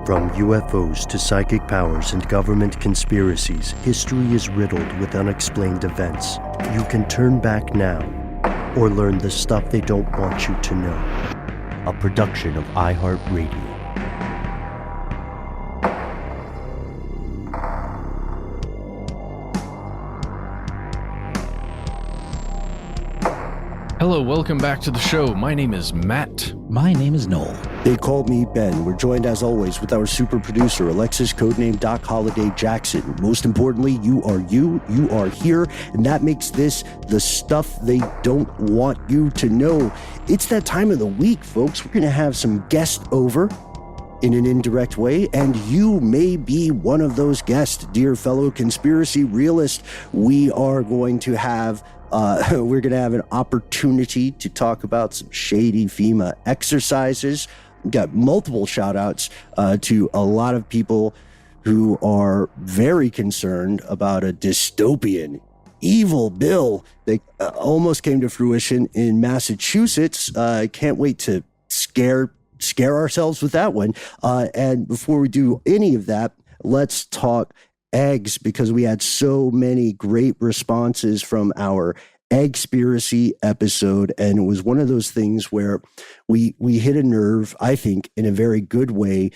From UFOs to psychic powers and government conspiracies, history is riddled with unexplained events. You can turn back now or learn the stuff they don't want you to know. A production of iHeartRadio. Hello, welcome back to the show. My name is Matt. My name is Noel. They call me Ben. We're joined as always with our super producer, Alexis, codename Doc Holliday Jackson. Most importantly, you are here, and that makes this the stuff they don't want you to know. It's that time of the week, folks. We're going to have some guests over in an indirect way, and you may be one of those guests, dear fellow conspiracy realist. We are going to have an opportunity to talk about some shady FEMA exercises. We've got multiple shout outs to a lot of people who are very concerned about a dystopian evil bill that almost came to fruition in Massachusetts. I can't wait to scare ourselves with that one. And before we do any of that, let's talk eggs, because we had so many great responses from our Eggspiracy episode, and it was one of those things where we hit a nerve, I think, in a very good way,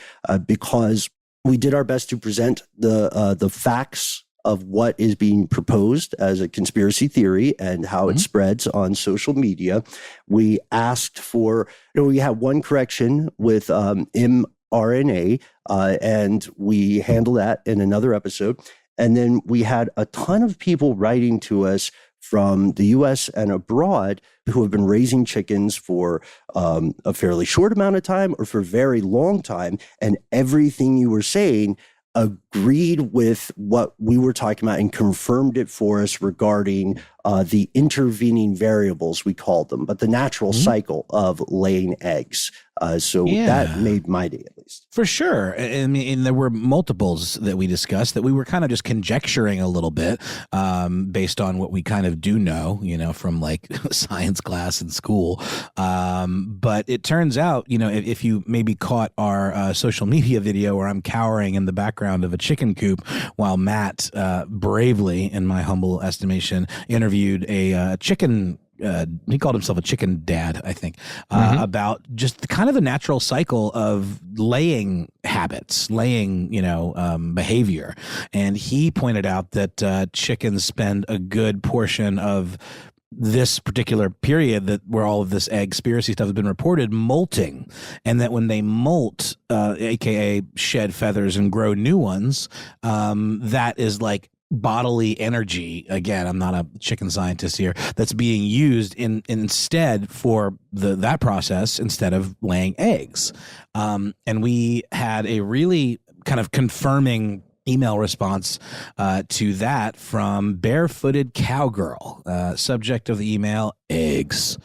because we did our best to present the facts of what is being proposed as a conspiracy theory and how it spreads on social media. We asked for, we had one correction with mRNA, and we handled that in another episode. And then we had a ton of people writing to us from the U.S. and abroad who have been raising chickens for a fairly short amount of time or for a very long time. And everything you were saying agreed with what we were talking about and confirmed it for us regarding the intervening variables, we called them, but the natural cycle of laying eggs. That made my day, at least. For sure. I mean, and there were multiples that we discussed that we were kind of just conjecturing a little bit based on what we kind of do know, from like science class in school. But it turns out, if you maybe caught our social media video where I'm cowering in the background of a chicken coop while Matt bravely, in my humble estimation, interviewed a chicken. He called himself a chicken dad, I think, about just kind of the natural cycle of laying habits, laying, behavior. And he pointed out that chickens spend a good portion of this particular period where all of this Eggspiracy stuff has been reported molting, and that when they molt, aka shed feathers and grow new ones, that is like bodily energy. Again, I'm not a chicken scientist here. That's being used instead for that process instead of laying eggs. And we had a really kind of confirming email response to that from Barefootcowgirl. Subject of the email: eggs.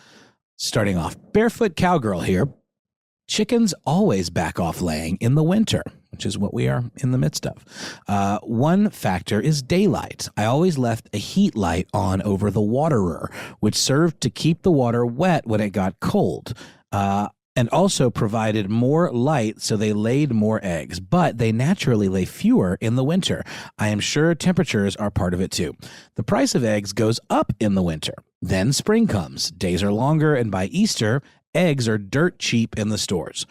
Starting off, Barefoot Cowgirl here. Chickens always back off laying in the winter, which is what we are in the midst of. One factor is daylight. I always left a heat light on over the waterer, which served to keep the water wet when it got cold. And also provided more light, so they laid more eggs, but they naturally lay fewer in the winter. I am sure temperatures are part of it too. The price of eggs goes up in the winter. Then spring comes. Days are longer, and by Easter, eggs are dirt cheap in the stores.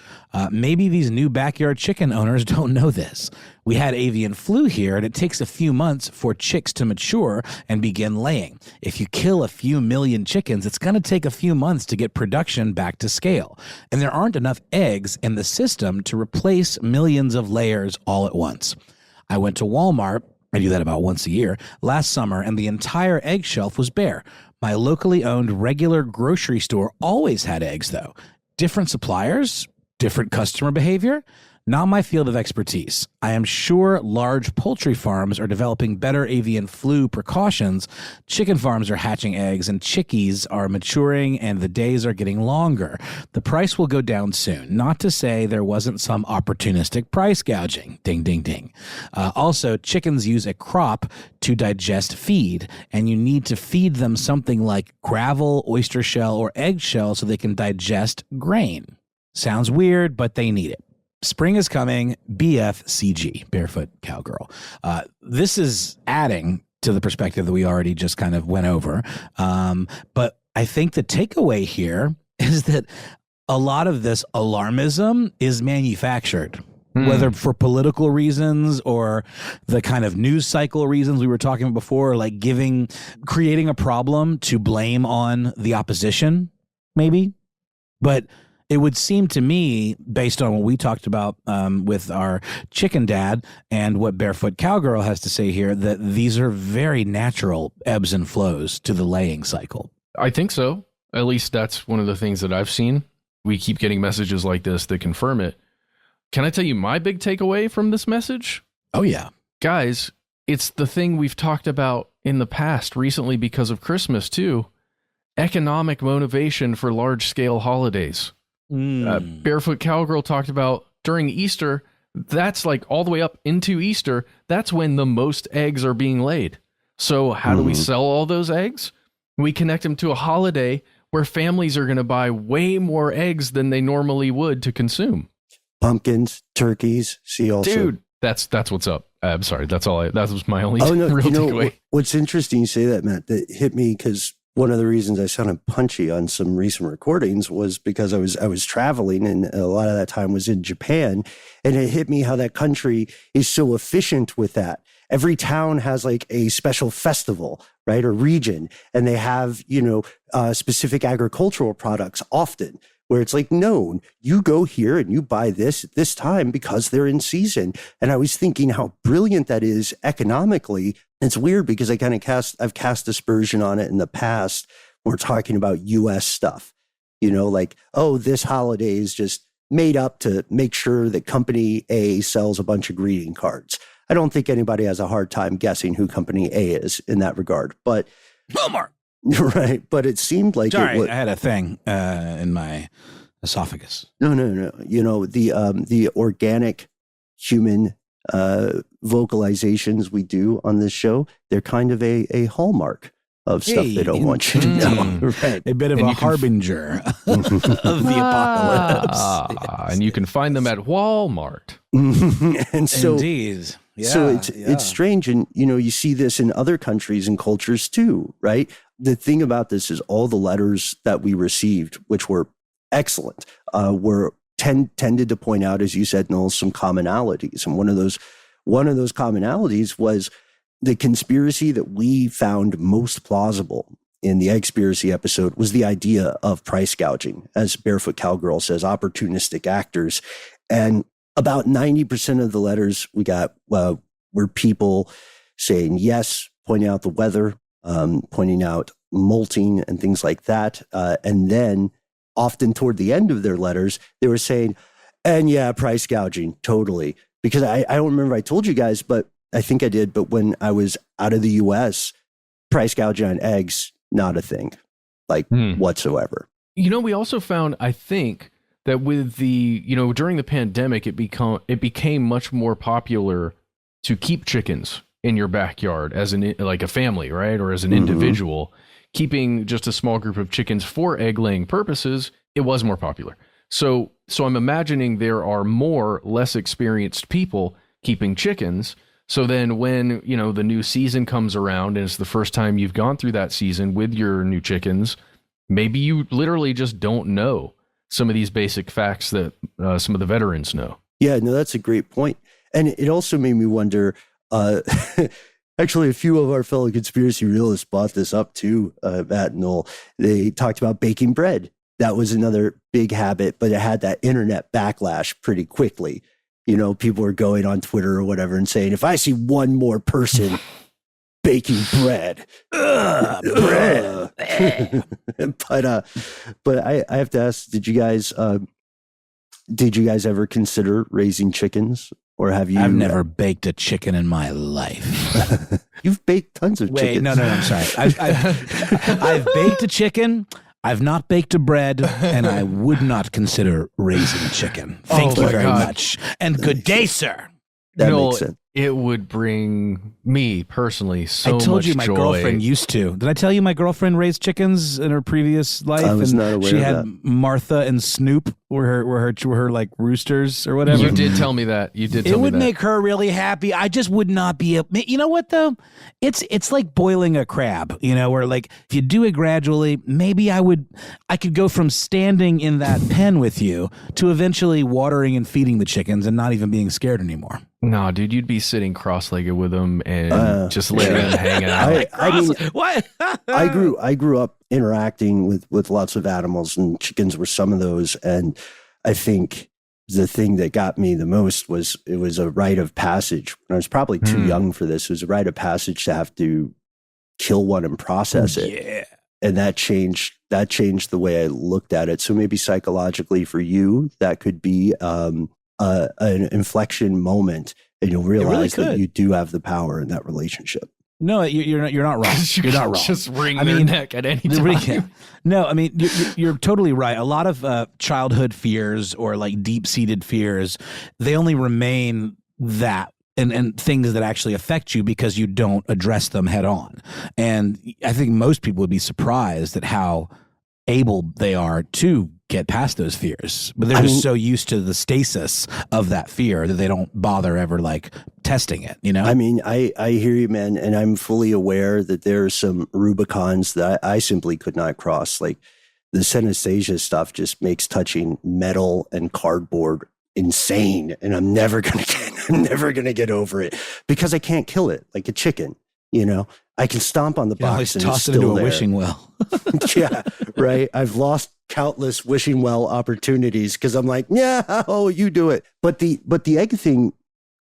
Maybe these new backyard chicken owners don't know this. We had avian flu here, and it takes a few months for chicks to mature and begin laying. If you kill a few million chickens, it's going to take a few months to get production back to scale. And there aren't enough eggs in the system to replace millions of layers all at once. I went to Walmart, I do that about once a year, last summer, and the entire egg shelf was bare. My locally owned regular grocery store always had eggs, though. Different suppliers, different customer behavior. Not my field of expertise. I am sure large poultry farms are developing better avian flu precautions. Chicken farms are hatching eggs, and chickies are maturing, and the days are getting longer. The price will go down soon. Not to say there wasn't some opportunistic price gouging. Ding, ding, ding. Also, chickens use a crop to digest feed, and you need to feed them something like gravel, oyster shell, or eggshell so they can digest grain. Sounds weird, but they need it. Spring is coming, BFCG, Barefoot Cowgirl. This is adding to the perspective that we already just kind of went over. But I think the takeaway here is that a lot of this alarmism is manufactured, whether for political reasons or the kind of news cycle reasons we were talking about before, like creating a problem to blame on the opposition, maybe. But it would seem to me, based on what we talked about with our chicken dad and what Barefoot Cowgirl has to say here, that these are very natural ebbs and flows to the laying cycle. I think so. At least that's one of the things that I've seen. We keep getting messages like this that confirm it. Can I tell you my big takeaway from this message? Oh, yeah. Guys, it's the thing we've talked about in the past recently because of Christmas, too. Economic motivation for large-scale holidays. Barefoot Cowgirl talked about during Easter, that's like all the way up into Easter, that's when the most eggs are being laid. So how do we sell all those eggs? We connect them to a holiday where families are going to buy way more eggs than they normally would to consume. Pumpkins, turkeys, see also. Dude, that's what's up. I'm sorry, that was my only real takeaway. What's interesting you say that, Matt, that hit me because one of the reasons I sounded punchy on some recent recordings was because I was traveling, and a lot of that time was in Japan, and it hit me how that country is so efficient with that. Every town has like a special festival, right, or region, and they have, specific agricultural products often, where it's like known, you go here and you buy this at this time because they're in season. And I was thinking how brilliant that is economically. It's weird because I've cast aspersion on it in the past. We're talking about US stuff, like, oh, this holiday is just made up to make sure that company A sells a bunch of greeting cards. I don't think anybody has a hard time guessing who company A is in that regard, but Walmart. Right. But it seemed like I had a thing in my esophagus. No. The organic human vocalizations we do on this show, they're kind of a hallmark of stuff they don't want you to know. Right. A bit of a harbinger of the apocalypse. And you can find them at Walmart. And so, indeed. Yeah, so it's strange. And, you see this in other countries and cultures too, right? The thing about this is all the letters that we received, which were excellent, were tended to point out, as you said, Noel, some commonalities. And one of those commonalities was the conspiracy that we found most plausible in the Eggspiracy episode was the idea of price gouging, as Barefoot Cowgirl says, opportunistic actors. And about 90% of the letters we got were people saying yes, pointing out the weather, pointing out molting and things like that. And then often toward the end of their letters, they were saying, and yeah, price gouging, totally. Because I don't remember I told you guys, but I think I did. But when I was out of the US, price gouging on eggs, not a thing, whatsoever. We also found, I think, that with the, during the pandemic, it became much more popular to keep chickens in your backyard as like a family, right? Or as an individual. Keeping just a small group of chickens for egg laying purposes, it was more popular. So I'm imagining there are more less experienced people keeping chickens. So then when, the new season comes around and it's the first time you've gone through that season with your new chickens, maybe you literally just don't know some of these basic facts that some of the veterans know. Yeah, no, that's a great point. And it also made me wonder, actually, a few of our fellow conspiracy realists brought this up too, Matt and Noel. They talked about baking bread. That was another big habit, but it had that internet backlash pretty quickly. People were going on Twitter or whatever and saying, if I see one more person baking bread, bread. But I have to ask, did you guys ever consider raising chickens? Or have you? I've never baked a chicken in my life. You've baked tons of chickens. No, I'm sorry. I've baked a chicken. I've not baked a bread, and I would not consider raising a chicken. Thank you very much. And good day, sir. That makes sense. it would bring me personally so much joy. I told you my girlfriend used to. Did I tell you my girlfriend raised chickens in her previous life? I was not aware she of had that. Martha and Snoop were her like roosters or whatever. You did tell me that. You did tell me that. It would make her really happy. I just would not be able. You know what though? It's like boiling a crab, you know, where like if you do it gradually, maybe I could go from standing in that pen with you to eventually watering and feeding the chickens and not even being scared anymore. No, dude, you'd be sitting cross-legged with them and just letting them hang out. I mean, What? I grew up interacting with lots of animals, and chickens were some of those. And I think the thing that got me the most was it was a rite of passage. I was probably too young for this. It was a rite of passage to have to kill one and process it. Yeah. And that changed the way I looked at it. So maybe psychologically for you, that could be an inflection moment, and you'll realize that you do have the power in that relationship. No, you're not wrong. You're not wrong. Just wring their neck at any time. No, I mean, you're totally right. A lot of childhood fears or like deep-seated fears, they only remain that and things that actually affect you because you don't address them head on. And I think most people would be surprised at how able they are to get past those fears, but they're just so used to the stasis of that fear that they don't bother ever like testing it, you know? I mean, I hear you, man, and I'm fully aware that there are some Rubicons that I simply could not cross. Like the synesthesia stuff just makes touching metal and cardboard insane, and I'm never gonna get over it because I can't kill it like a chicken, you know? I can stomp on the box and toss it's it still into there. a wishing well. Yeah, right. I've lost countless wishing well opportunities because I'm like, yeah, oh, you do it. But the egg thing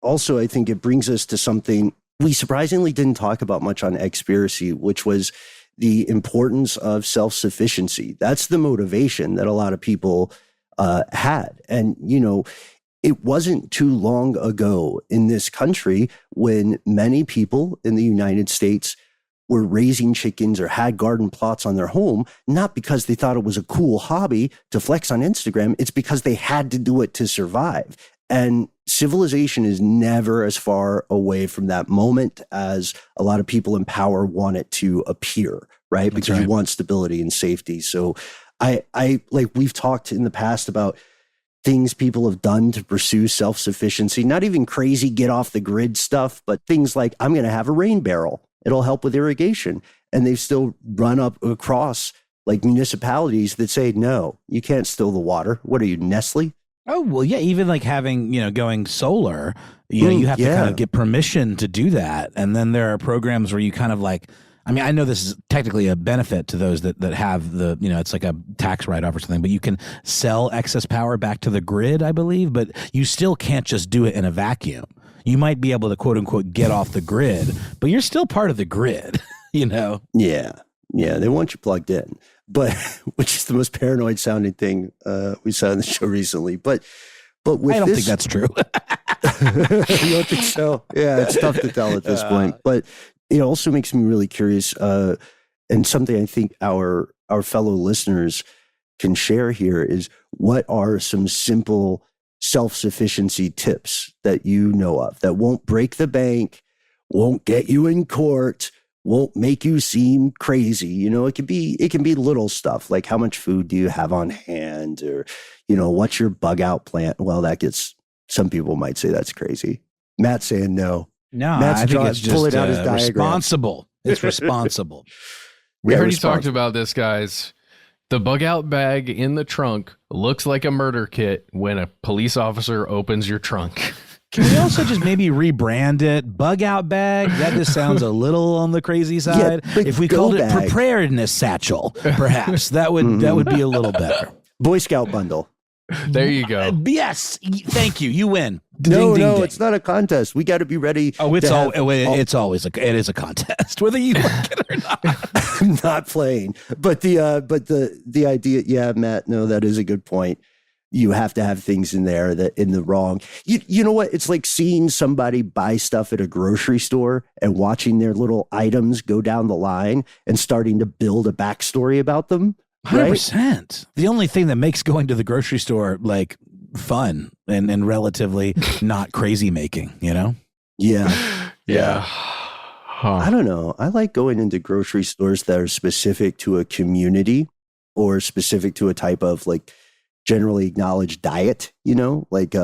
also, I think it brings us to something we surprisingly didn't talk about much on Eggspiracy, which was the importance of self-sufficiency. That's the motivation that a lot of people had. And, you know, it wasn't too long ago in this country when many people in the United States were raising chickens or had garden plots on their home, not because they thought it was a cool hobby to flex on Instagram. It's because they had to do it to survive. And civilization is never as far away from that moment as a lot of people in power want it to appear, right? Because you want stability and safety. So I like we've talked in the past about things people have done to pursue self-sufficiency, not even crazy get off the grid stuff, but things like I'm going to have a rain barrel. It'll help with irrigation. And they've still run up across like municipalities that say, no, you can't still the water. What are you, Nestle? Oh, well, yeah, even like having, you know, going solar, you know, you have to kind of get permission to do that. And then there are programs where you kind of like, I mean, I know this is technically a benefit to those that have the, you know, it's like a tax write-off or something, but you can sell excess power back to the grid, I believe, but you still can't just do it in a vacuum. You might be able to, quote unquote, get off the grid, but you're still part of the grid, you know? Yeah. Yeah. They want you plugged in, but which is the most paranoid sounding thing we saw on the show recently. But with I don't think that's true. You don't think so? Yeah. It's tough to tell at this point, but it also makes me really curious, and something I think our fellow listeners can share here is what are some simple self-sufficiency tips that you know of that won't break the bank, won't get you in court, won't make you seem crazy. You know, it can be little stuff like how much food do you have on hand, or, you know, what's your bug out plan? Well, that gets, some people might say that's crazy. Matt's saying no. No, Matt's I think it's just pulling out his diagram. responsible. It's responsible. We Yeah, already responsible. talked about this, guys. The bug out bag in the trunk looks like a murder kit when a police officer opens your trunk. Can we also just maybe rebrand it? Bug out bag? That just sounds a little on the crazy side. Yeah, if we go called bag. it preparedness satchel, perhaps that would be a little better. Boy Scout bundle. There you go. Yes, thank you. You win. No, Ding, ding, ding. it's not a contest. We got to be ready. Oh, it's to have it's always it is a contest, whether you like it or not. not playing. But the idea, yeah, Matt, no, that is a good point. You have to have things in there that in the wrong. You know what? It's like seeing somebody buy stuff at a grocery store and watching their little items go down the line and starting to build a backstory about them. 100%. The only thing that makes going to the grocery store like fun and relatively not crazy making, you know? Yeah. Yeah. I don't know. I like going into grocery stores that are specific to a community or specific to a type of like generally acknowledged diet, like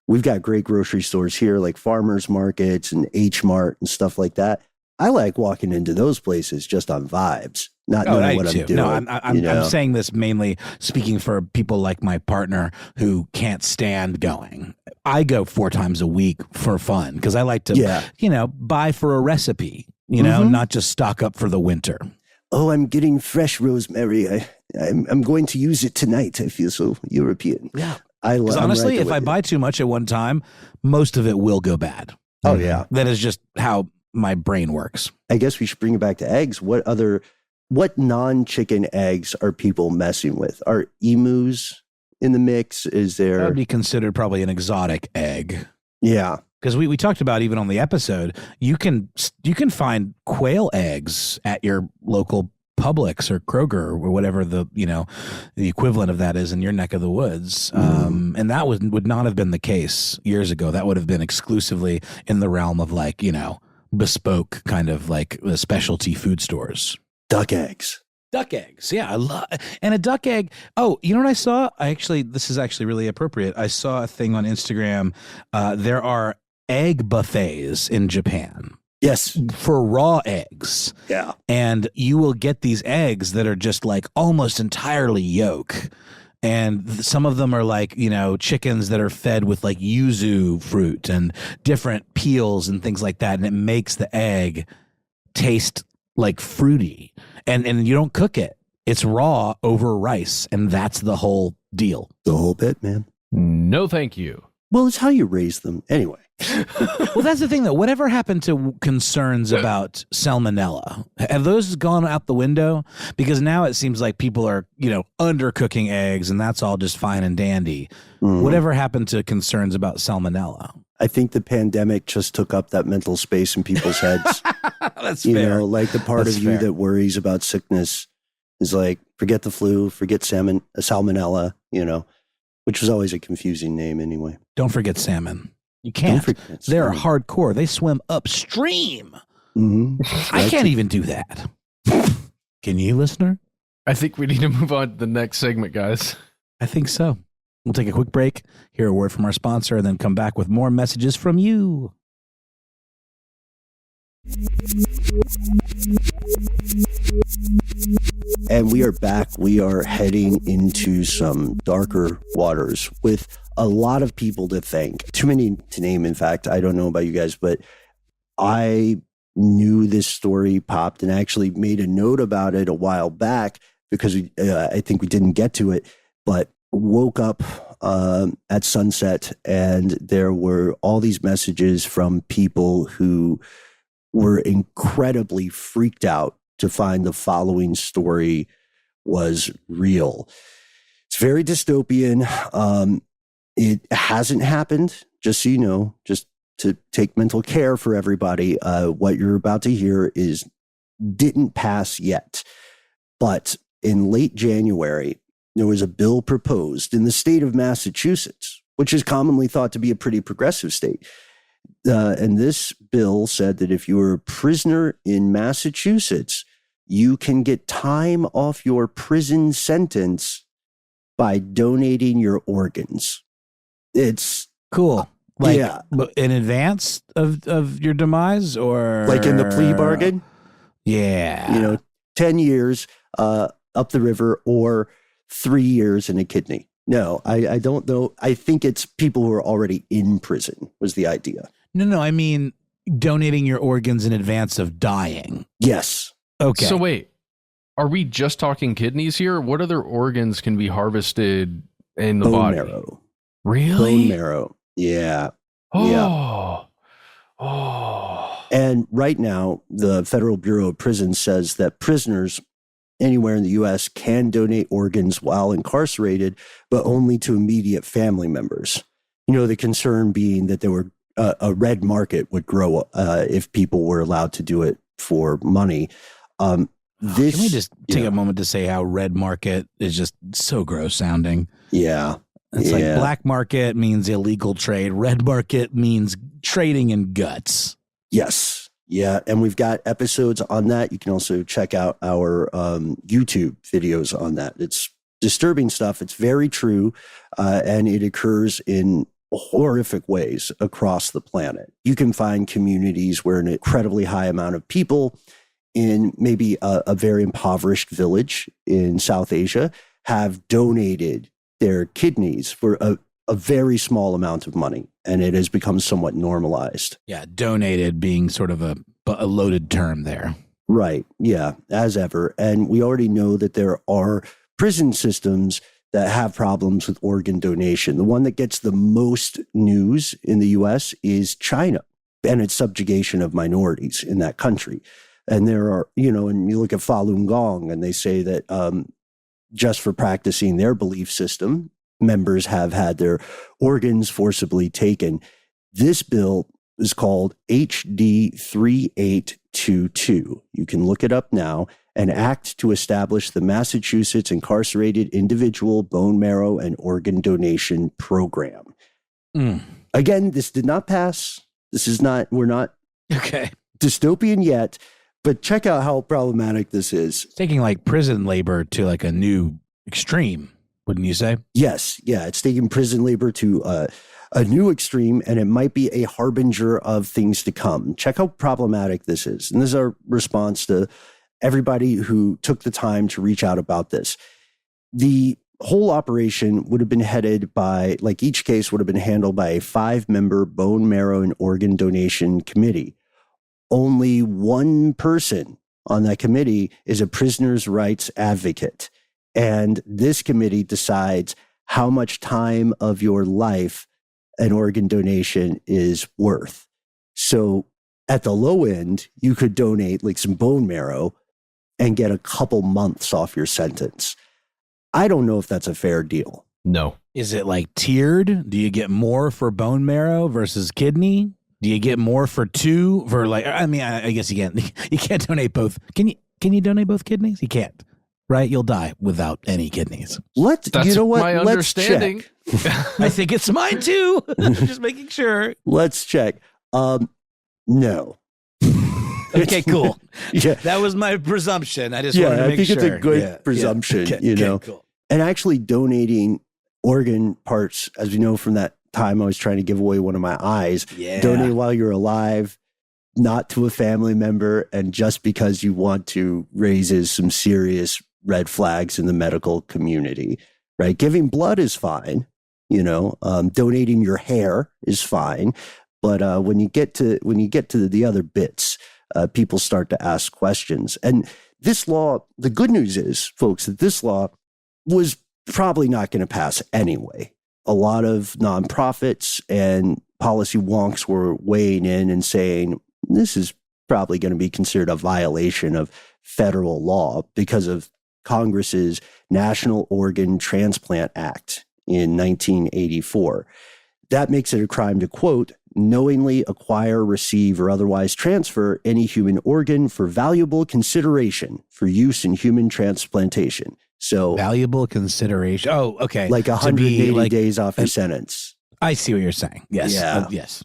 we've got great grocery stores here like farmers markets and H Mart and stuff like that. I like walking into those places just on vibes, not knowing what I'm doing. No, I'm saying this mainly speaking for people like my partner who can't stand going. I go 4 times a week for fun because I like to, buy for a recipe, not just stock up for the winter. Oh, I'm getting fresh rosemary. I'm going to use it tonight. I feel so European. Yeah. Honestly, if I buy too much at one time, most of it will go bad. Oh, yeah. That is just how my brain works. I guess we should bring it back to eggs. What non-chicken eggs are people messing with? Are emus in the mix? Is there? That would be considered probably an exotic egg. Yeah. Because we talked about even on the episode, you can find quail eggs at your local Publix or Kroger or whatever the equivalent of that is in your neck of the woods. And that would not have been the case years ago. That would have been exclusively in the realm of like, bespoke kind of like specialty food stores. Duck eggs. Yeah. And a duck egg. Oh, you know what I saw? This is actually really appropriate. I saw a thing on Instagram. There are egg buffets in Japan. Yes. For raw eggs. Yeah. And you will get these eggs that are just like almost entirely yolk. And some of them are like, chickens that are fed with like yuzu fruit and different peels and things like that. And it makes the egg taste like fruity. And you don't cook it. It's raw over rice. And that's the whole deal. The whole bit, man. No, thank you. Well, it's how you raise them. Anyway. Well, that's the thing, though. Whatever happened to concerns about salmonella? Have those gone out the window? Because now it seems like people are, undercooking eggs, and that's all just fine and dandy. Whatever happened to concerns about salmonella? I think the pandemic just took up that mental space in people's heads. That's fair. Like the part That's of you fair. that worries about sickness is like, forget the flu, forget salmonella, which was always a confusing name anyway. Don't forget salmon. You can't. They're hardcore. They swim upstream. I can't even do that. Can you, listener? I think we need to move on to the next segment, guys. I think so. We'll take a quick break, hear a word from our sponsor, and then come back with more messages from you. And we are back. We are heading into some darker waters with a lot of people to thank. Too many to name, in fact. I don't know about you guys, but I knew this story popped and actually made a note about it a while back because I think we didn't get to it, but woke up at sunset and there were all these messages from people who were incredibly freaked out to find the following story was real. It's very dystopian. It hasn't happened, just so you know, just to take mental care for everybody. What you're about to hear didn't pass yet. But in late January, there was a bill proposed in the state of Massachusetts, which is commonly thought to be a pretty progressive state. And this bill said that if you were a prisoner in Massachusetts, you can get time off your prison sentence by donating your organs. It's cool. Like in advance of your demise, or like in the plea bargain? Yeah. 10 years up the river or 3 years in a kidney. No, I don't know. I think it's people who are already in prison was the idea. No, I mean donating your organs in advance of dying. Yes. Okay. So wait, are we just talking kidneys here? What other organs can be harvested in the Bone body? marrow. Really? Bone marrow. Yeah. Oh. Yeah. Oh. And right now, the Federal Bureau of Prisons says that prisoners anywhere in the U.S. can donate organs while incarcerated, but only to immediate family members. The concern being that there were a red market would grow if people were allowed to do it for money. Can we just take a moment to say how red market is just so gross sounding? Yeah. It's like black market means illegal trade. Red market means trading in guts. Yes. Yeah. And we've got episodes on that. You can also check out our YouTube videos on that. It's disturbing stuff. It's very true. And it occurs in horrific ways across the planet. You can find communities where an incredibly high amount of people in maybe a very impoverished village in South Asia have donated their kidneys for a very small amount of money, and it has become somewhat normalized. Yeah, donated being sort of a loaded term there. Right, yeah, as ever. And we already know that there are prison systems that have problems with organ donation. The one that gets the most news in the U.S. is China and its subjugation of minorities in that country. And there are, and you look at Falun Gong, and they say that just for practicing their belief system, members have had their organs forcibly taken. This bill is called HD 3822. You can look it up now. An act to establish the Massachusetts Incarcerated Individual Bone Marrow and Organ Donation Program. Again, this did not pass. We're not dystopian yet, but check out how problematic this is. It's taking like prison labor to like a new extreme, wouldn't you say? Yes. Yeah. It's taking prison labor to a new extreme, and it might be a harbinger of things to come. Check how problematic this is. And this is our response to everybody who took the time to reach out about this. The whole operation would have been headed by, like each case would have been handled by a 5-member bone marrow and organ donation committee. Only one person on that committee is a prisoner's rights advocate. And this committee decides how much time of your life an organ donation is worth. So at the low end, you could donate like some bone marrow and get a couple months off your sentence. I don't know if that's a fair deal. No. Is it like tiered? Do you get more for bone marrow versus kidney? Do you get more for two for like, I mean, I guess you can't donate both. Can you donate both kidneys? You can't, right? You'll die without any kidneys. That's my understanding. I think it's mine too. Just making sure. Let's check. No. Okay, cool. Yeah. That was my presumption. I just wanted to make sure. I think it's a good presumption, Okay, cool. And actually donating organ parts, as we know from that time I was trying to give away one of my eyes, donate while you're alive, not to a family member, and just because you want to, raises some serious red flags in the medical community, right? Giving blood is fine, donating your hair is fine. But when you get to the other bits, people start to ask questions. And this law, the good news is, folks, that this law was probably not going to pass anyway. A lot of nonprofits and policy wonks were weighing in and saying, this is probably going to be considered a violation of federal law because of Congress's National Organ Transplant Act in 1984. That makes it a crime to, quote, knowingly acquire, receive, or otherwise transfer any human organ for valuable consideration for use in human transplantation. So valuable consideration. Oh, okay. Like 180 days off your sentence. I see what you're saying. Yes. Yeah. Yes.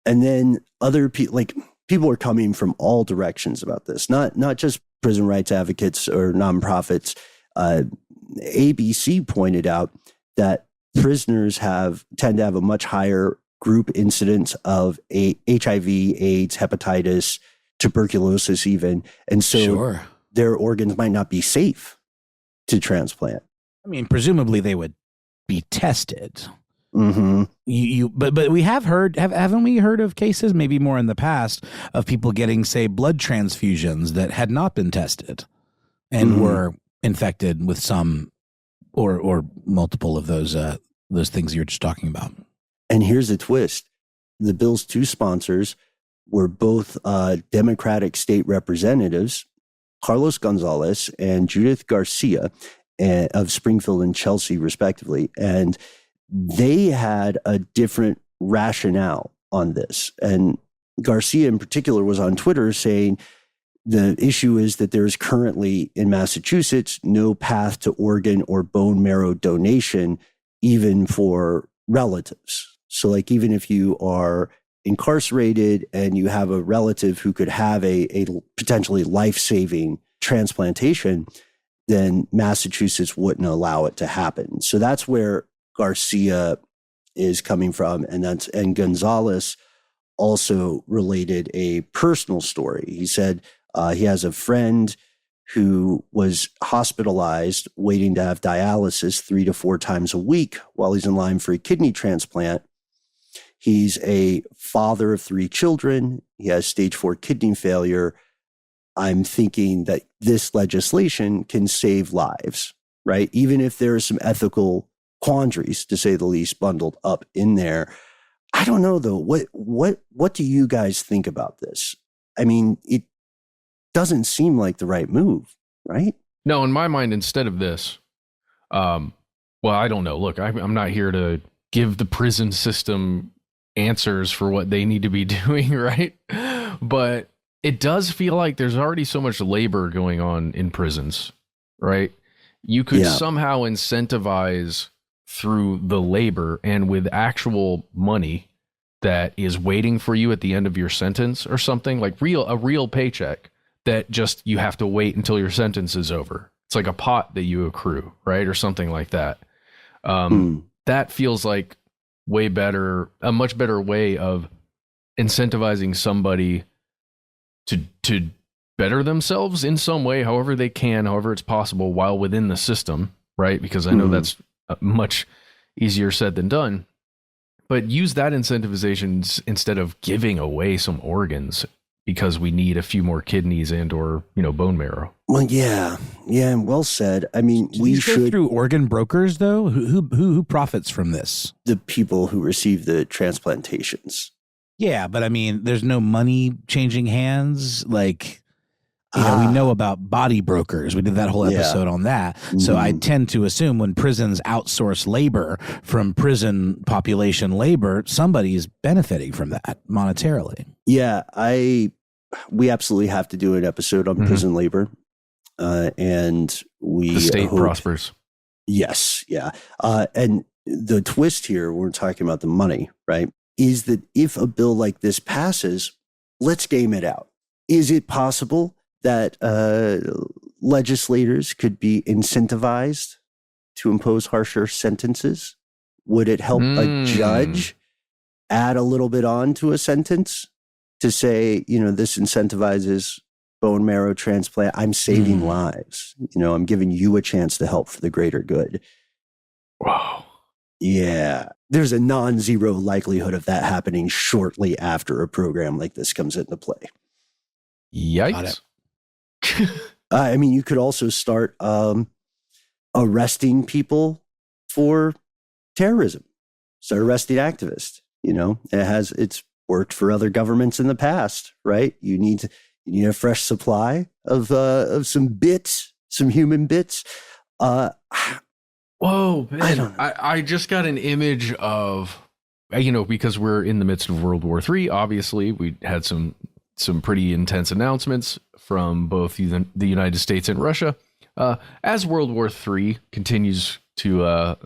And then other people, people are coming from all directions about this, not just prison rights advocates or nonprofits. ABC pointed out that prisoners tend to have a much higher group incidence of HIV, AIDS, hepatitis, tuberculosis even. And so their organs might not be safe to transplant. I mean, presumably they would be tested. Mm-hmm. But we have heard, haven't we heard of cases, maybe more in the past, of people getting, say, blood transfusions that had not been tested and were infected with some or multiple of those things you're just talking about. And here's a twist. The bill's two sponsors were both Democratic state representatives, Carlos Gonzalez and Judith Garcia of Springfield and Chelsea, respectively. And they had a different rationale on this. And Garcia in particular was on Twitter saying the issue is that there is currently in Massachusetts no path to organ or bone marrow donation, even for relatives. So like even if you are incarcerated and you have a relative who could have a potentially life-saving transplantation, then Massachusetts wouldn't allow it to happen. So that's where Garcia is coming from. And Gonzalez also related a personal story. He said he has a friend who was hospitalized waiting to have dialysis 3 to 4 times a week while he's in line for a kidney transplant. He's a father of 3 children. He has stage 4 kidney failure. I'm thinking that this legislation can save lives, right? Even if there are some ethical quandaries, to say the least, bundled up in there. I don't know though. What do you guys think about this? I mean, it doesn't seem like the right move, right? No, in my mind, instead of this, well, I don't know. Look, I'm not here to give the prison system answers for what they need to be doing, right? But it does feel like there's already so much labor going on in prisons, right? You could somehow incentivize through the labor and with actual money that is waiting for you at the end of your sentence or something, like a real paycheck that just you have to wait until your sentence is over. It's like a pot that you accrue, right? Or something like that. That feels like a much better way of incentivizing somebody to better themselves in some way, however they can, however it's possible, while within the system, right? Because I know that's much easier said than done. But use that incentivization instead of giving away some organs because we need a few more kidneys and or bone marrow. Well, yeah, and well said. I mean, we should go through organ brokers though. Who profits from this? The people who receive the transplantations. Yeah, but I mean, there's no money changing hands. Like, we know about body brokers. We did that whole episode on that. So I tend to assume when prisons outsource labor from prison population labor, somebody's benefiting from that monetarily. Yeah, we absolutely have to do an episode on prison labor. And the state prospers. Yes, yeah. And the twist here, we're talking about the money, right? Is that if a bill like this passes, let's game it out. Is it possible that legislators could be incentivized to impose harsher sentences? Would it help a judge add a little bit on to a sentence to say, this incentivizes bone marrow transplant? I'm saving lives. I'm giving you a chance to help for the greater good. Wow. Yeah. There's a non-zero likelihood of that happening shortly after a program like this comes into play. Yikes. I mean, you could also start arresting people for terrorism. Start arresting activists. It's worked for other governments in the past, right? You need a fresh supply of some bits, some human bits. Whoa, man. I just got an image of, because we're in the midst of World War III, obviously, we had some pretty intense announcements from both the United States and Russia. As World War III continues to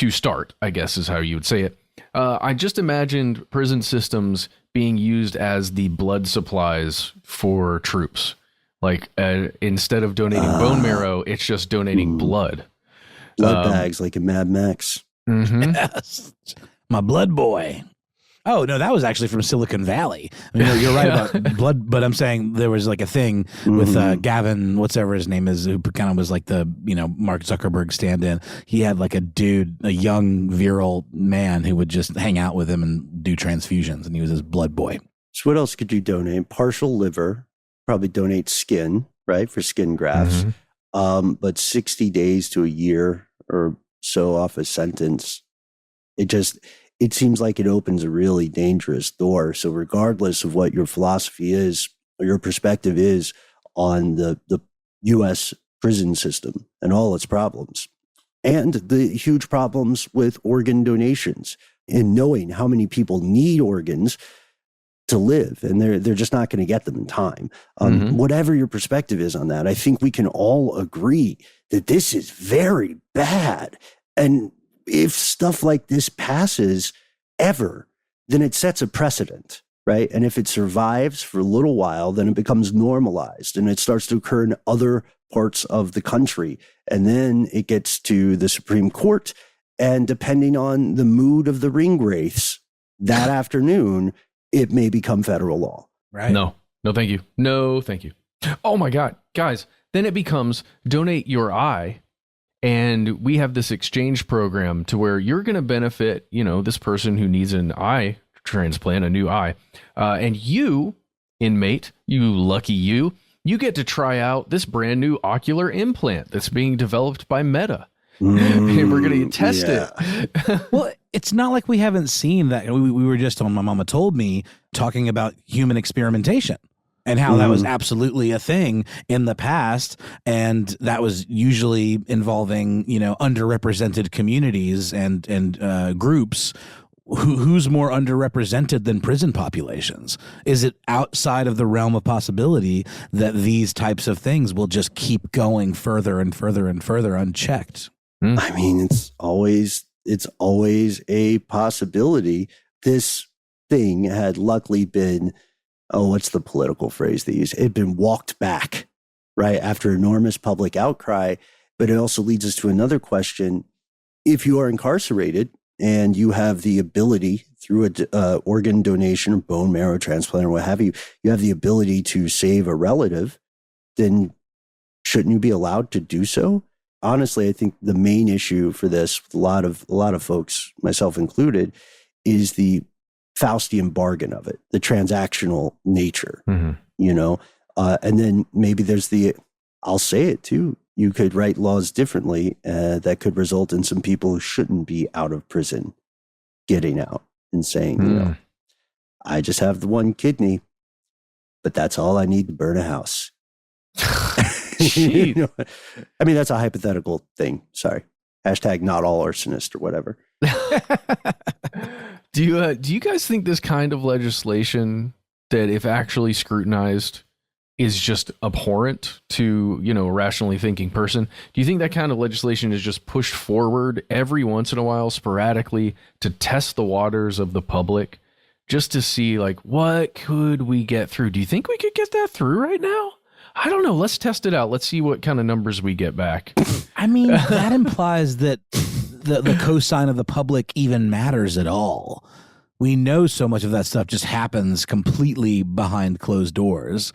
start, I guess is how you would say it. I just imagined prison systems being used as the blood supplies for troops. Like instead of donating bone marrow, it's just donating blood. Blood bags like in Mad Max. Yes. My blood boy. Oh, no, that was actually from Silicon Valley. I mean, you're right about blood, but I'm saying there was like a thing with Gavin, whatever his name is, who kind of was like the, Mark Zuckerberg stand-in. He had like a young, virile man who would just hang out with him and do transfusions, and he was his blood boy. So what else could you donate? Partial liver, probably donate skin, right, for skin grafts. But 60 days to a year or so off a sentence, it seems like it opens a really dangerous door. So regardless of what your philosophy is or your perspective is on the U.S. prison system and all its problems and the huge problems with organ donations and knowing how many people need organs to live and they're just not going to get them in time. Whatever your perspective is on that, I think we can all agree that this is very bad. And if stuff like this passes ever, then it sets a precedent, right? And if it survives for a little while, then it becomes normalized and it starts to occur in other parts of the country. And then it gets to the Supreme Court. And depending on the mood of the ring wraiths that afternoon, it may become federal law. Right. No, thank you. No, thank you. Oh my God, guys. Then it becomes donate your eye. And we have this exchange program to where you're going to benefit, this person who needs an eye transplant, a new eye. And you, inmate, you lucky you get to try out this brand new ocular implant that's being developed by Meta. And we're going to test it. Well, it's not like we haven't seen that. We were just on My Mama Told Me talking about human experimentation and how that was absolutely a thing in the past. And that was usually involving, underrepresented communities and groups. Who's more underrepresented than prison populations? Is it outside of the realm of possibility that these types of things will just keep going further and further and further unchecked? I mean, it's always a possibility. This thing had luckily been, what's the political phrase they use? It had been walked back, right, after enormous public outcry. But it also leads us to another question. If you are incarcerated and you have the ability through a organ donation or bone marrow transplant or what have you, you have the ability to save a relative, then shouldn't you be allowed to do so? Honestly, I think the main issue for this, with a lot of folks, myself included, is the Faustian bargain of it, the transactional nature, and then maybe there's I'll say it too, you could write laws differently that could result in some people who shouldn't be out of prison getting out and saying, I just have the one kidney, but that's all I need to burn a house. I mean, that's a hypothetical thing. Sorry. Hashtag not all arsonist or whatever. Do you guys think this kind of legislation that if actually scrutinized is just abhorrent to, a rationally thinking person? Do you think that kind of legislation is just pushed forward every once in a while sporadically to test the waters of the public just to see what could we get through? Do you think we could get that through right now? I don't know. Let's test it out. Let's see what kind of numbers we get back. I mean, that implies that the cosign of the public even matters at all. We know so much of that stuff just happens completely behind closed doors.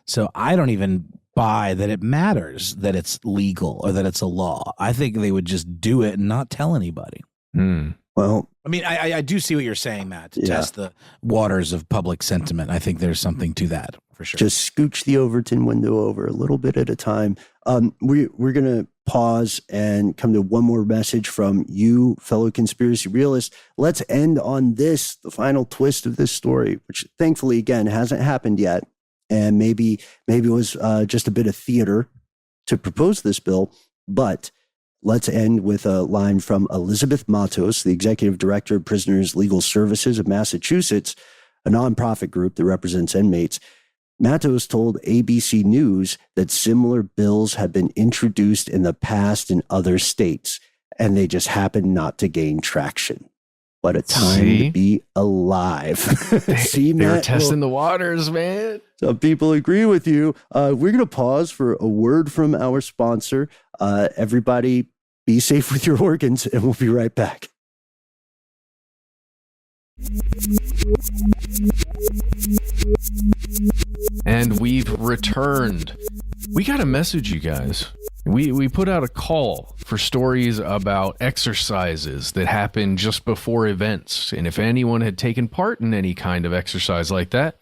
So I don't even buy that it matters that it's legal or that it's a law. I think they would just do it and not tell anybody. Well, I mean, I do see what you're saying, Matt, to test the waters of public sentiment. I think there's something to that. For sure. Just scooch the Overton window over a little bit at a time. We're going to pause and come to one more message from you, fellow conspiracy realists. Let's end on this, the final twist of this story, which thankfully, again, hasn't happened yet. And maybe it was just a bit of theater to propose this bill. But let's end with a line from Elizabeth Matos, the executive director of Prisoners Legal Services of Massachusetts, a nonprofit group that represents inmates. Matos told ABC News that similar bills have been introduced in the past in other states, and they just happen not to gain traction. What a time to be alive. They're testing the waters, man. Some people agree with you. We're going to pause for a word from our sponsor. Everybody, be safe with your organs, and we'll be right back. And we've returned. We got a message, you guys. We put out a call for stories about exercises that happen just before events. And if anyone had taken part in any kind of exercise like that,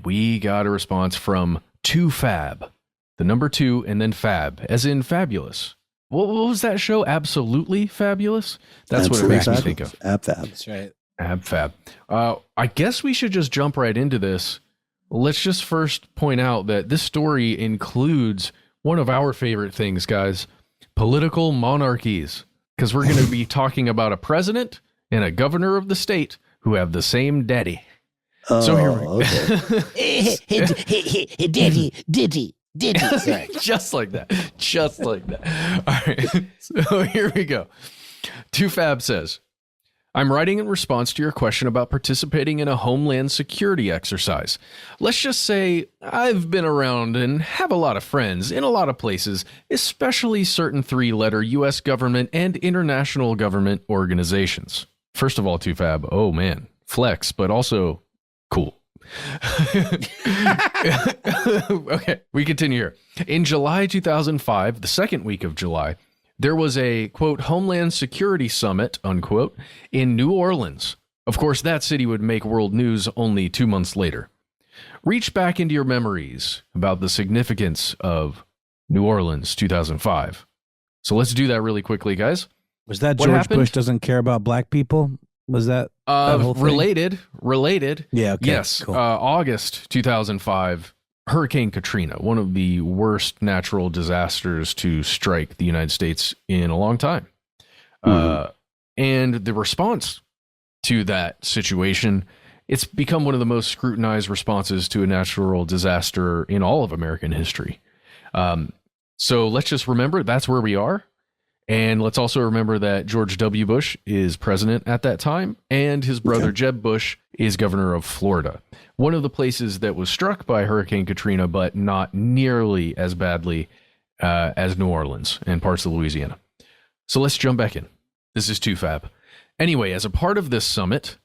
we got a response from 2Fab. The number 2 and then Fab, as in fabulous. What was that show? Absolutely Fabulous? That's Absolutely what it makes me think of. AbFab. That's right. AbFab. I guess we should just jump right into this. Let's just first point out that this story includes one of our favorite things, guys, political monarchies, because we're going to be talking about a president and a governor of the state who have the same daddy. So here we go. Diddy. Just like that. All right. So here we go. 2Fab says, I'm writing in response to your question about participating in a homeland security exercise. Let's just say I've been around and have a lot of friends in a lot of places, especially certain 3-letter U.S. government and international government organizations. First of all, 2Fab, oh man, flex, but also cool. Okay, we continue here. In July 2005, the second week of July, there was a, quote, Homeland Security Summit, unquote, in New Orleans. Of course, that city would make world news only 2 months later. Reach back into your memories about the significance of New Orleans 2005. So let's do that really quickly, guys. Was that George Bush doesn't care about black people? Was that whole thing? Related. Yeah, okay. Yes. Cool. August 2005, Hurricane Katrina, one of the worst natural disasters to strike the United States in a long time. And the response to that situation, it's become one of the most scrutinized responses to a natural disaster in all of American history. So let's just remember that's where we are. And let's also remember that George W. Bush is president at that time, and his brother Jeb Bush is governor of Florida. One of the places that was struck by Hurricane Katrina, but not nearly as badly as New Orleans and parts of Louisiana. So let's jump back in. This is 2Fab. Anyway, as a part of this summit,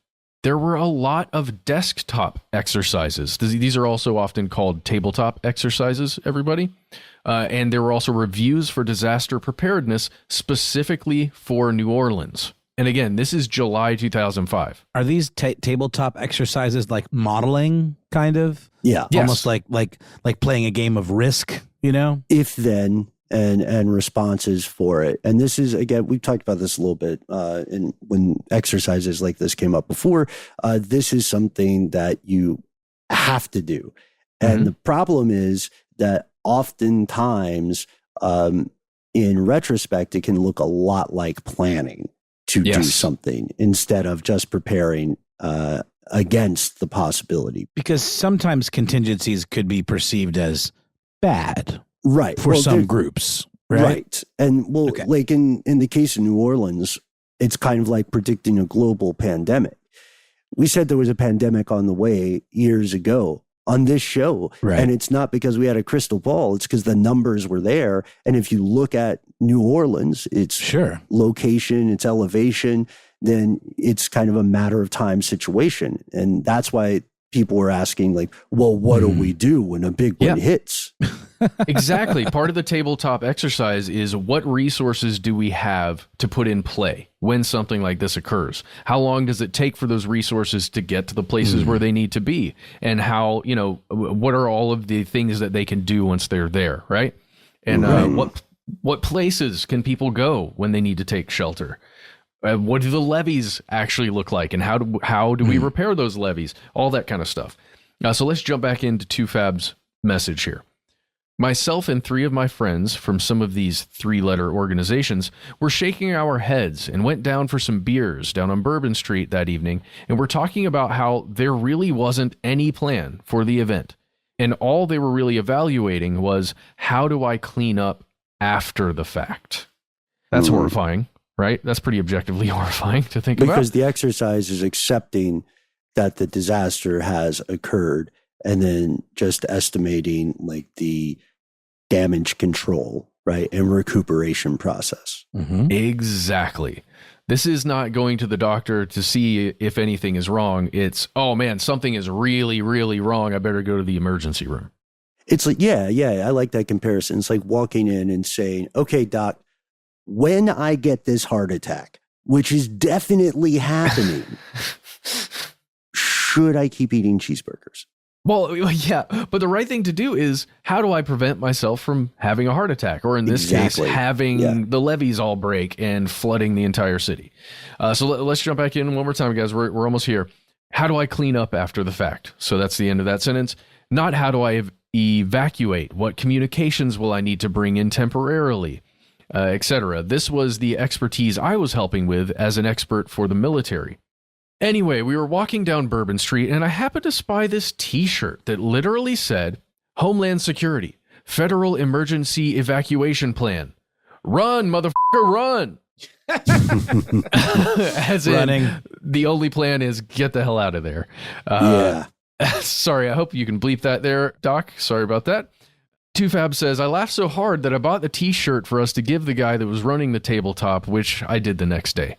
there were a lot of desktop exercises. These are also often called tabletop exercises, everybody. And there were also reviews for disaster preparedness specifically for New Orleans. And again, this is July 2005. Are these tabletop exercises like modeling, kind of? Yeah. Almost like playing a game of Risk, you know? If then and responses for it. And this is, again, we've talked about this a little bit when exercises like this came up before. This is something that you have to do. And the problem is that oftentimes, in retrospect, it can look a lot like planning to do something instead of just preparing against the possibility. Because sometimes contingencies could be perceived as bad. Right. For some groups. Right. And like in the case of New Orleans, it's kind of like predicting a global pandemic. We said there was a pandemic on the way years ago on this show. Right. And it's not because we had a crystal ball. It's because the numbers were there. And if you look at New Orleans, its location, its elevation, then it's kind of a matter of time situation. And that's why people were asking, like, well, what do we do when a big one hits? Exactly. Part of the tabletop exercise is what resources do we have to put in play when something like this occurs? How long does it take for those resources to get to the places where they need to be? And how, what are all of the things that they can do once they're there, right? And what places can people go when they need to take shelter? What do the levees actually look like? And how do we repair those levees? All that kind of stuff. So let's jump back into 2Fab's message here. Myself and 3 of my friends from some of these 3-letter organizations were shaking our heads and went down for some beers down on Bourbon Street that evening, and we're talking about how there really wasn't any plan for the event. And all they were really evaluating was, how do I clean up after the fact? That's horrifying, right? That's pretty objectively horrifying to think about. Because the exercise is accepting that the disaster has occurred and then just estimating like the damage control, right? And recuperation process. Exactly. This is not going to the doctor to see if anything is wrong. It's, oh man, something is really, really wrong. I better go to the emergency room. It's like, yeah, I like that comparison. It's like walking in and saying, okay, doc, when I get this heart attack, which is definitely happening, should I keep eating cheeseburgers? Well, yeah, but the right thing to do is, how do I prevent myself from having a heart attack? Or in this case, having the levees all break and flooding the entire city. So let's jump back in one more time, guys. We're almost here. How do I clean up after the fact? So that's the end of that sentence. Not how do I evacuate? What communications will I need to bring in temporarily? Etc. This was the expertise I was helping with as an expert for the military. Anyway, we were walking down Bourbon Street, and I happened to spy this T-shirt that literally said, Homeland Security, Federal Emergency Evacuation Plan. Run, motherfucker, run! As Running. in, the only plan is get the hell out of there. Yeah. Sorry, I hope you can bleep that there, Doc. Sorry about that. 2Fab says, I laughed so hard that I bought the t-shirt for us to give the guy that was running the tabletop, which I did the next day.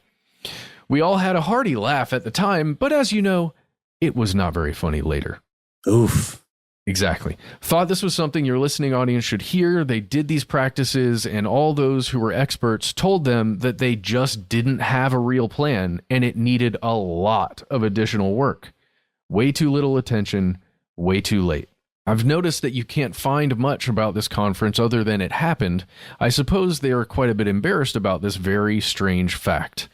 We all had a hearty laugh at the time, but as you know, it was not very funny later. Oof. Exactly. Thought this was something your listening audience should hear. They did these practices, and all those who were experts told them that they just didn't have a real plan, and it needed a lot of additional work. Way too little attention, way too late. I've noticed that you can't find much about this conference other than it happened. I suppose they are quite a bit embarrassed about this very strange fact.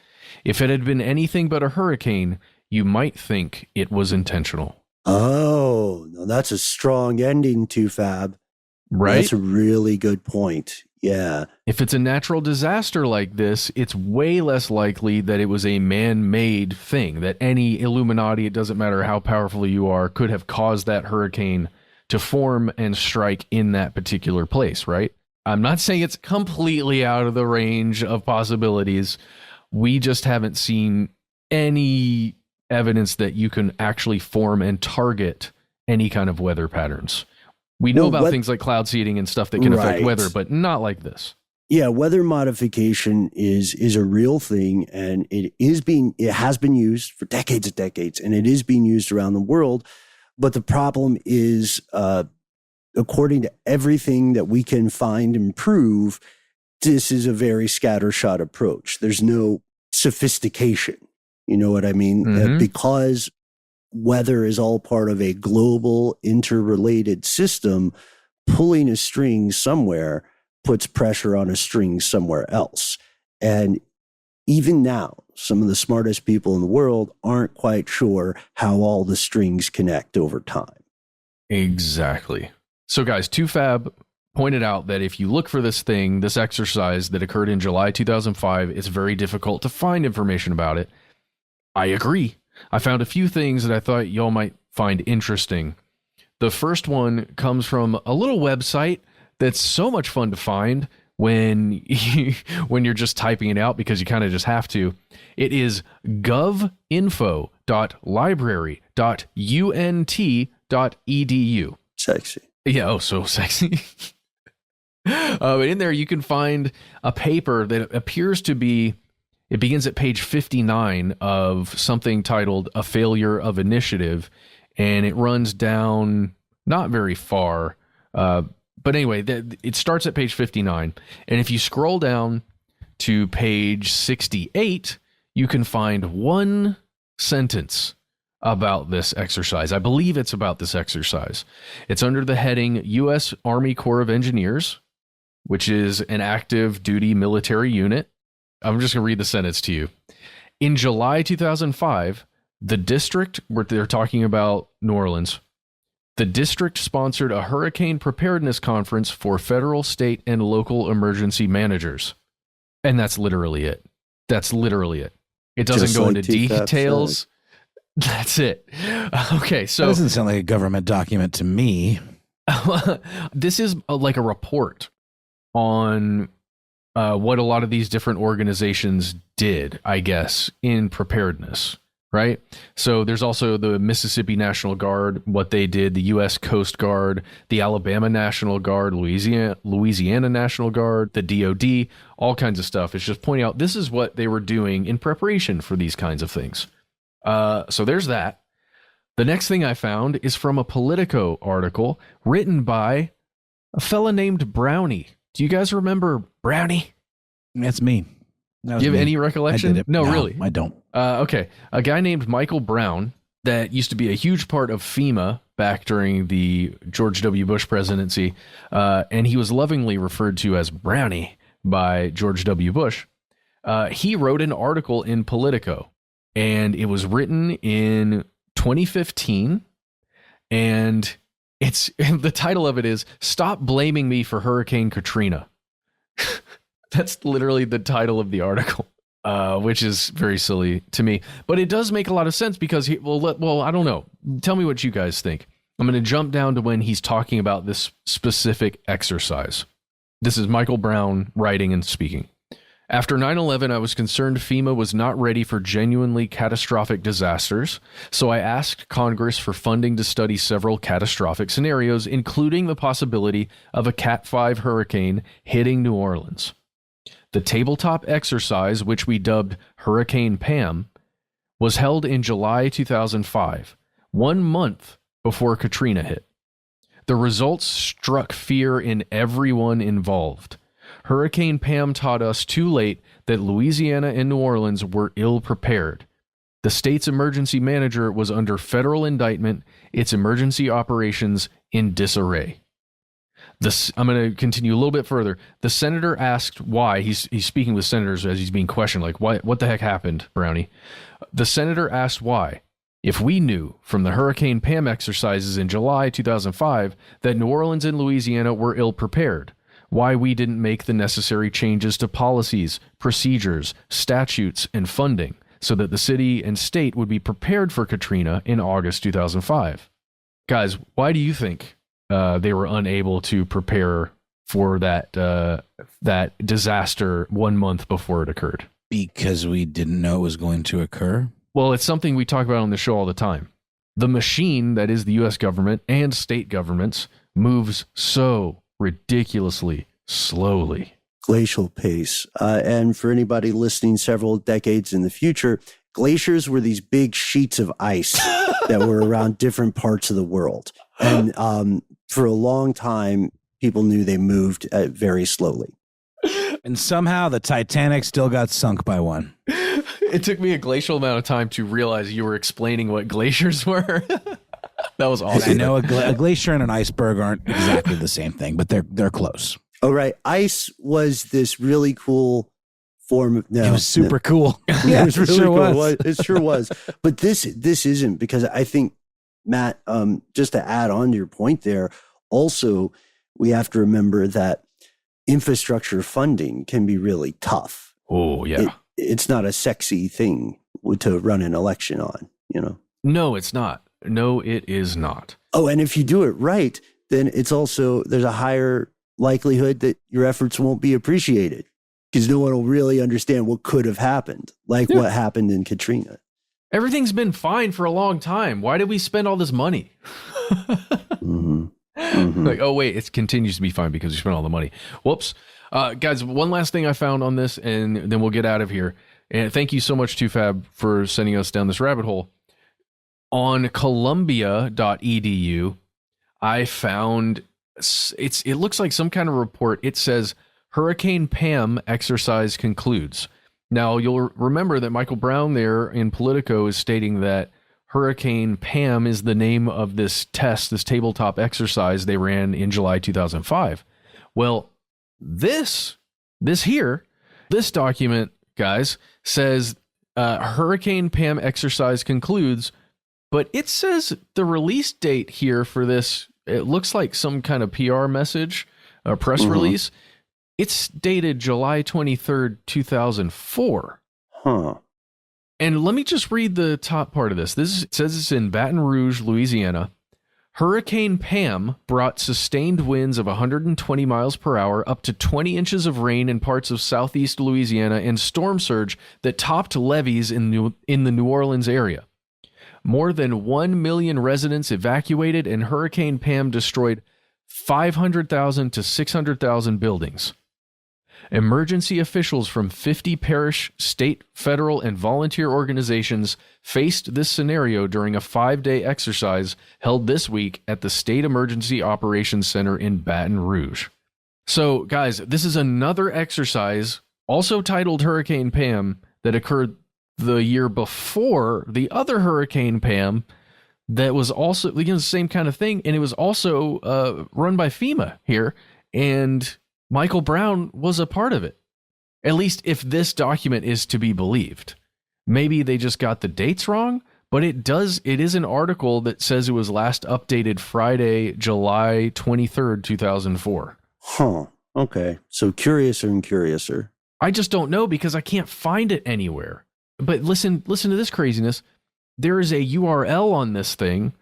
If it had been anything but a hurricane, you might think it was intentional. Oh, no, that's a strong ending to Fab. Right? That's a really good point. Yeah. If it's a natural disaster like this, it's way less likely that it was a man-made thing, that any Illuminati, it doesn't matter how powerful you are, could have caused that hurricane to form and strike in that particular place, right? I'm not saying it's completely out of the range of possibilities. We just haven't seen any evidence that you can actually form and target any kind of weather patterns. We know about things like cloud seeding and stuff that can affect weather, but not like this. Yeah, weather modification is a real thing, and it has been used for decades and decades, and it is being used around the world. But the problem is, according to everything that we can find and prove, this is a very scattershot approach. There's no sophistication. You know what I mean? Mm-hmm. Because weather is all part of a global, interrelated system, pulling a string somewhere puts pressure on a string somewhere else. And even now, some of the smartest people in the world aren't quite sure how all the strings connect over time. Exactly. So guys, 2Fab pointed out that if you look for this thing, this exercise that occurred in July 2005, it's very difficult to find information about it. I agree. I found a few things that I thought y'all might find interesting. The first one comes from a little website that's so much fun to find when you're just typing it out, because you kind of just have to. It is govinfo.library.unt.edu. Sexy. Yeah, oh, so sexy. But in there you can find a paper that appears to be, it begins at page 59 of something titled A Failure of Initiative, and it runs down not very far. But anyway, it starts at page 59. And if you scroll down to page 68, you can find one sentence about this exercise. I believe it's about this exercise. It's under the heading U.S. Army Corps of Engineers, which is an active duty military unit. I'm just going to read the sentence to you. In July 2005, the district, where they're talking about New Orleans, the district sponsored a hurricane preparedness conference for federal, state, and local emergency managers. And that's literally it. That's literally it. It doesn't Just go like into T-Fab details. That's it. Okay, so That doesn't sound like a government document to me. this is like a report on what a lot of these different organizations did, I guess, in preparedness, right? So there's also the Mississippi National Guard, what they did, the U.S. Coast Guard, the Alabama National Guard, Louisiana National Guard, the DOD, all kinds of stuff. It's just pointing out this is what they were doing in preparation for these kinds of things. So there's that. The next thing I found is from a Politico article written by a fella named Brownie. Do you guys remember Brownie? That's me. Do you have any recollection? No, really? I don't. Okay. A guy named Michael Brown that used to be a huge part of FEMA back during the George W. Bush presidency. And he was lovingly referred to as Brownie by George W. Bush. He wrote an article in Politico, and it was written in 2015. And it's the title of it is "Stop Blaming Me for Hurricane Katrina." That's literally the title of the article, which is very silly to me. But it does make a lot of sense because I don't know. Tell me what you guys think. I'm going to jump down to when he's talking about this specific exercise. This is Michael Brown writing and speaking. After 9/11, I was concerned FEMA was not ready for genuinely catastrophic disasters, so I asked Congress for funding to study several catastrophic scenarios, including the possibility of a Cat 5 hurricane hitting New Orleans. The tabletop exercise, which we dubbed Hurricane Pam, was held in July 2005, 1 month before Katrina hit. The results struck fear in everyone involved. Hurricane Pam taught us too late that Louisiana and New Orleans were ill-prepared. The state's emergency manager was under federal indictment, its emergency operations in disarray. I'm going to continue a little bit further. The senator asked why. He's speaking with senators as he's being questioned, like, what the heck happened, Brownie? The senator asked why. If we knew from the Hurricane Pam exercises in July 2005 that New Orleans and Louisiana were ill-prepared, why we didn't make the necessary changes to policies, procedures, statutes, and funding so that the city and state would be prepared for Katrina in August 2005. Guys, why do you think they were unable to prepare for that disaster 1 month before it occurred? Because we didn't know it was going to occur. Well, it's something we talk about on the show all the time. The machine that is the U.S. government and state governments moves so ridiculously slowly. Glacial pace. And for anybody listening several decades in the future, glaciers were these big sheets of ice that were around different parts of the world. And for a long time, people knew they moved very slowly. And somehow the Titanic still got sunk by one. It took me a glacial amount of time to realize you were explaining what glaciers were. That was awesome. I know a glacier and an iceberg aren't exactly the same thing, but they're close. Oh, right. Ice was this really cool form of... No, it was super cool. Yeah, it was really sure cool. Was. It sure was. But this isn't, because I think, Matt, just to add on to your point there, also, we have to remember that infrastructure funding can be really tough. Oh, yeah. It's not a sexy thing to run an election on, you know? No, it's not. No, it is not. Oh, and if you do it right, then it's also, there's a higher likelihood that your efforts won't be appreciated because no one will really understand what could have happened, like what happened in Katrina. Everything's been fine for a long time. Why did we spend all this money? Mm-hmm. Mm-hmm. Like, oh, wait, it continues to be fine because we spent all the money. Whoops. Guys, one last thing I found on this, and then we'll get out of here. And thank you so much, 2Fab, for sending us down this rabbit hole. On Columbia.edu, I found it looks like some kind of report. It says Hurricane Pam exercise concludes. Now, you'll remember that Michael Brown there in Politico is stating that Hurricane Pam is the name of this test, this tabletop exercise they ran in July 2005. Well, this document, guys, says Hurricane Pam exercise concludes, but it says the release date here for this, it looks like some kind of PR message, a press release. It's dated July 23rd, 2004. Huh. And let me just read the top part of this. It says it's in Baton Rouge, Louisiana. Hurricane Pam brought sustained winds of 120 miles per hour, up to 20 inches of rain in parts of southeast Louisiana, and storm surge that topped levees in the New Orleans area. More than 1 million residents evacuated, and Hurricane Pam destroyed 500,000 to 600,000 buildings. Emergency officials from 50 parish, state, federal, and volunteer organizations faced this scenario during a 5-day exercise held this week at the State Emergency Operations Center in Baton Rouge. So, guys, this is another exercise, also titled Hurricane Pam, that occurred the year before the other Hurricane Pam that was also the same kind of thing, and it was also run by FEMA here, and Michael Brown was a part of it. At least if this document is to be believed. Maybe they just got the dates wrong, but it is an article that says it was last updated Friday, July 23rd, 2004. Huh. Okay. So curiouser and curiouser. I just don't know because I can't find it anywhere. But listen to this craziness. There is a URL on this thing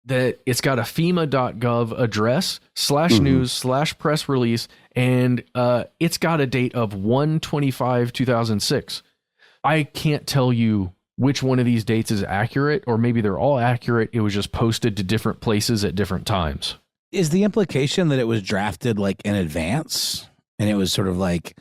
that it's got a FEMA.gov address /news/press release, and it's got a date of 1/25/2006. I can't tell you which one of these dates is accurate, or maybe they're all accurate. It was just posted to different places at different times. Is the implication that it was drafted like in advance and it was sort of like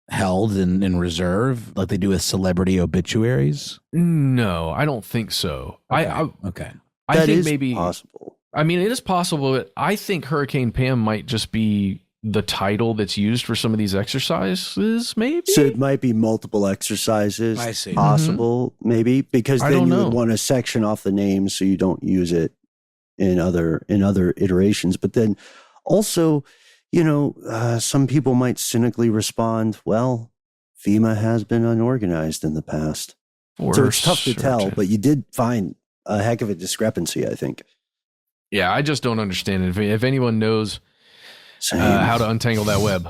held in reserve like they do with celebrity obituaries? No, I don't think so. Okay. I That think is maybe possible. I mean, it is possible, but I think Hurricane Pam might just be the title that's used for some of these exercises, maybe? So it might be multiple exercises. I see. Possible, maybe, because I then don't you know. would want to section off the name so you don't use it in other iterations. But then also, some people might cynically respond, well, FEMA has been unorganized in the past. So it's tough to tell, but you did find a heck of a discrepancy, I think. Yeah, I just don't understand it. If anyone knows how to untangle that web,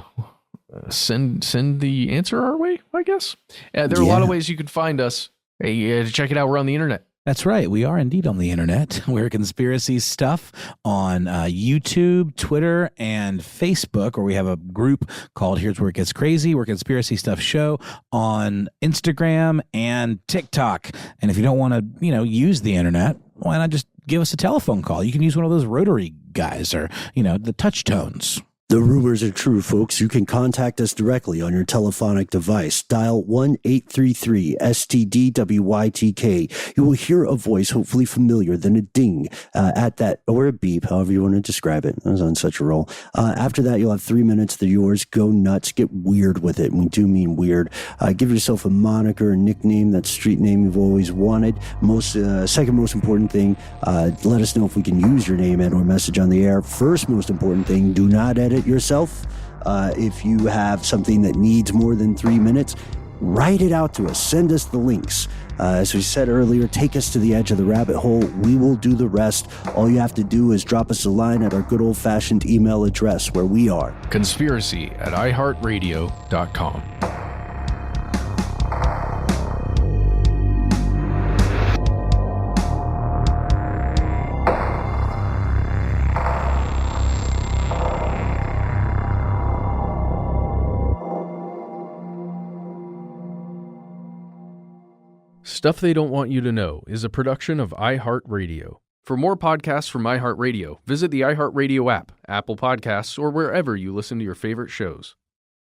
send the answer our way, I guess. There are a lot of ways you can find us. Hey, check it out. We're on the internet. That's right. We are indeed on the internet. We're Conspiracy Stuff on YouTube, Twitter, and Facebook, or we have a group called Here's Where It Gets Crazy. We're Conspiracy Stuff Show on Instagram and TikTok. And if you don't want to, use the internet, why not just give us a telephone call? You can use one of those rotary guys or, the touch tones. The rumors are true, folks. You can contact us directly on your telephonic device. Dial 1-833-STDWYTK. You will hear a voice, hopefully familiar, then a ding at that, or a beep, however you want to describe it. I was on such a roll. After that, you'll have 3 minutes. They're yours. Go nuts. Get weird with it. And we do mean weird. Give yourself a moniker, a nickname, that street name you've always wanted. Second most important thing, let us know if we can use your name and or message on the air. First most important thing, do not edit yourself. If you have something that needs more than 3 minutes, write it out to us. Send us the links. As we said earlier, take us to the edge of the rabbit hole. We will do the rest. All you have to do is drop us a line at our good old-fashioned email address, where we are conspiracy@iHeartRadio.com. Stuff They Don't Want You to Know is a production of iHeartRadio. For more podcasts from iHeartRadio, visit the iHeartRadio app, Apple Podcasts, or wherever you listen to your favorite shows.